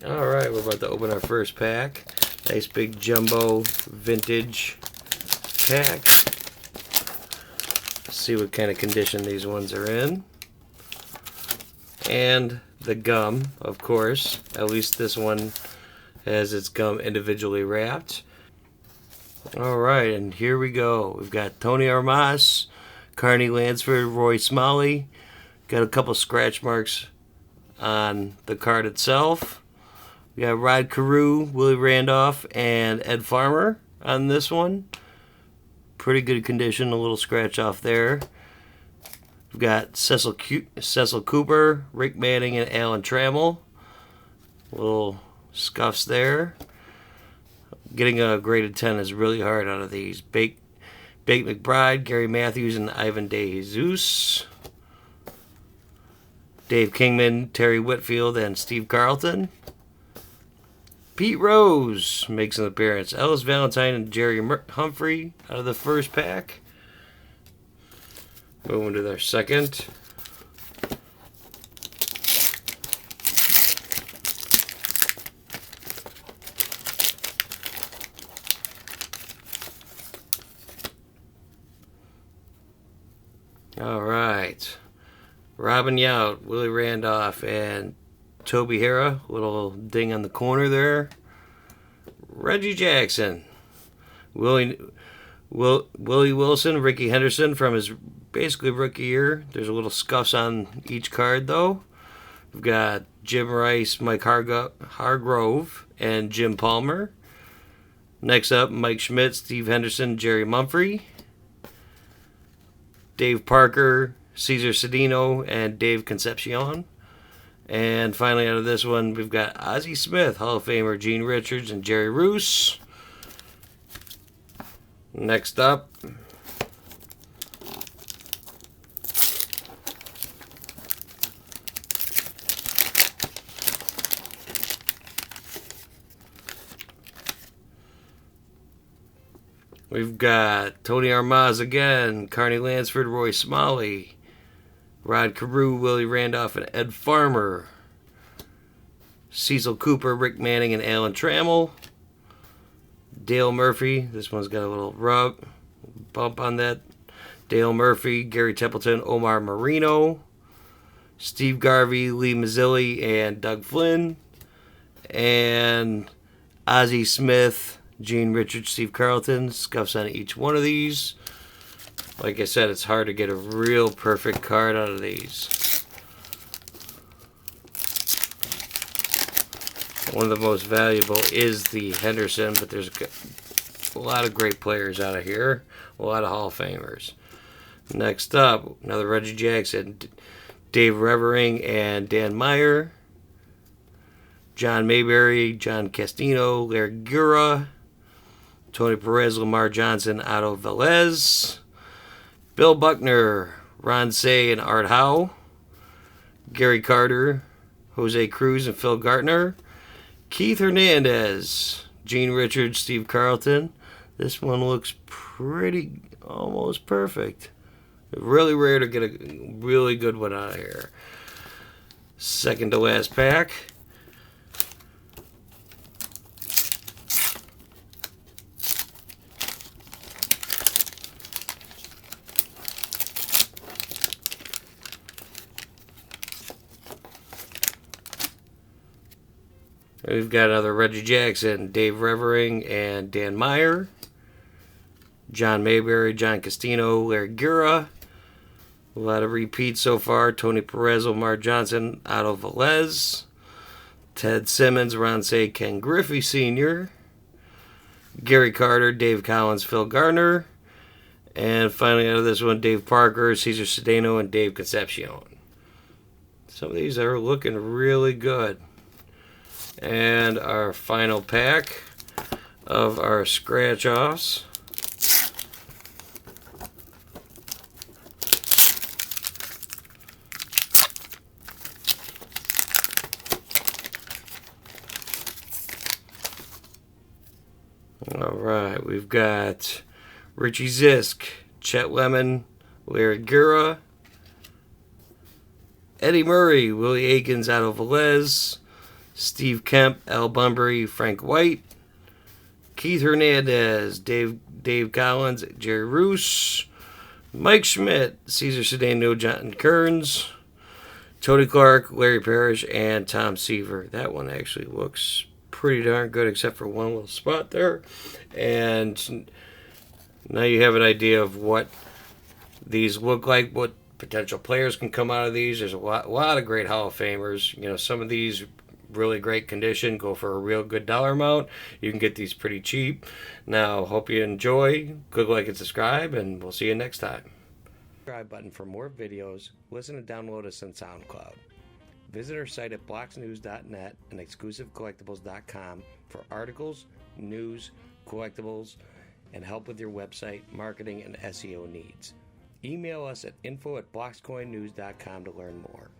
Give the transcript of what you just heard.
Alright, we're about to open our first pack. Nice big jumbo vintage pack. See what kind of condition these ones are in. And the gum, of course. At least this one has its gum individually wrapped. Alright, and here we go. We've got Tony Armas, Carney Lansford, Roy Smalley. Got a couple scratch marks on the card itself. We got Rod Carew, Willie Randolph, and Ed Farmer on this one. Pretty good condition, a little scratch off there. We've got Cecil Cooper, Rick Manning, and Alan Trammell. Little scuffs there. Getting a graded 10 is really hard out of these. Bake McBride, Gary Matthews, and Ivan DeJesus. Dave Kingman, Terry Whitfield, and Steve Carlton. Pete Rose makes an appearance. Ellis Valentine and Jerry Humphrey out of the first pack. Moving to their second. All right. Robin Yount, Willie Randolph, and Toby Hara. Little ding on the corner there. Reggie Jackson. Willie Wilson, Ricky Henderson from his basically rookie year. There's a little scuffs on each card, though. We've got Jim Rice, Mike Hargrove, and Jim Palmer. Next up, Mike Schmidt, Steve Henderson, Jerry Mumphrey. Dave Parker, Cesar Cedeno, and Dave Concepcion. And finally, out of this one, we've got Ozzie Smith, Hall of Famer Gene Richards, and Jerry Roos. Next up, we've got Tony Armas again, Carney Lansford, Roy Smalley, Rod Carew, Willie Randolph, and Ed Farmer. Cecil Cooper, Rick Manning, and Alan Trammell. Dale Murphy. This one's got a little bump on that. Dale Murphy, Gary Templeton, Omar Marino. Steve Garvey, Lee Mazzilli, and Doug Flynn. And Ozzie Smith, Gene Richards, Steve Carlton. Scuffs on each one of these. Like I said, it's hard to get a real perfect card out of these. One of the most valuable is the Henderson, but there's a lot of great players out of here. A lot of Hall of Famers. Next up, another Reggie Jackson, Dave Revering, and Dan Meyer. John Mayberry, John Castino, Larry Gura, Tony Perez, Lamar Johnson, Otto Velez. Bill Buckner, Ron Say, and Art Howe. Gary Carter, Jose Cruz, and Phil Gartner. Keith Hernandez, Gene Richards, Steve Carlton. This one looks pretty, almost perfect. Really rare to get a really good one out of here. Second to last pack. We've got another Reggie Jackson, Dave Revering, and Dan Meyer. John Mayberry, John Castino, Larry Gura. A lot of repeats so far. Tony Perez, Omar Johnson, Otto Velez. Ted Simmons, Ron Say, Ken Griffey Sr. Gary Carter, Dave Collins, Phil Gardner. And finally out of this one, Dave Parker, Cesar Cedeno, and Dave Concepcion. Some of these are looking really good. And our final pack of our scratch-offs. All right, we've got Richie Zisk, Chet Lemon, Larry Gura, Eddie Murray, Willie Aikens, Otto Velez, Steve Kemp, Al Bunbury, Frank White, Keith Hernandez, Dave Collins, Jerry Roos, Mike Schmidt, Caesar Cedeno, John Kearns, Tony Clark, Larry Parrish, and Tom Seaver. That one actually looks pretty darn good, except for one little spot there. And now you have an idea of what these look like, what potential players can come out of these. There's a lot of great Hall of Famers. You know, some of these really great condition, go for a real good dollar amount. You can get these pretty cheap. Now, hope you enjoy. Click like and subscribe, and we'll see you next time. Subscribe button for more videos. Listen and download us on SoundCloud. Visit our site at bloxnews.net and xclusivecollectibles.com for articles, news, collectibles, and help with your website, marketing, and SEO needs. Email us at info@bloxcoinnews.com to learn more.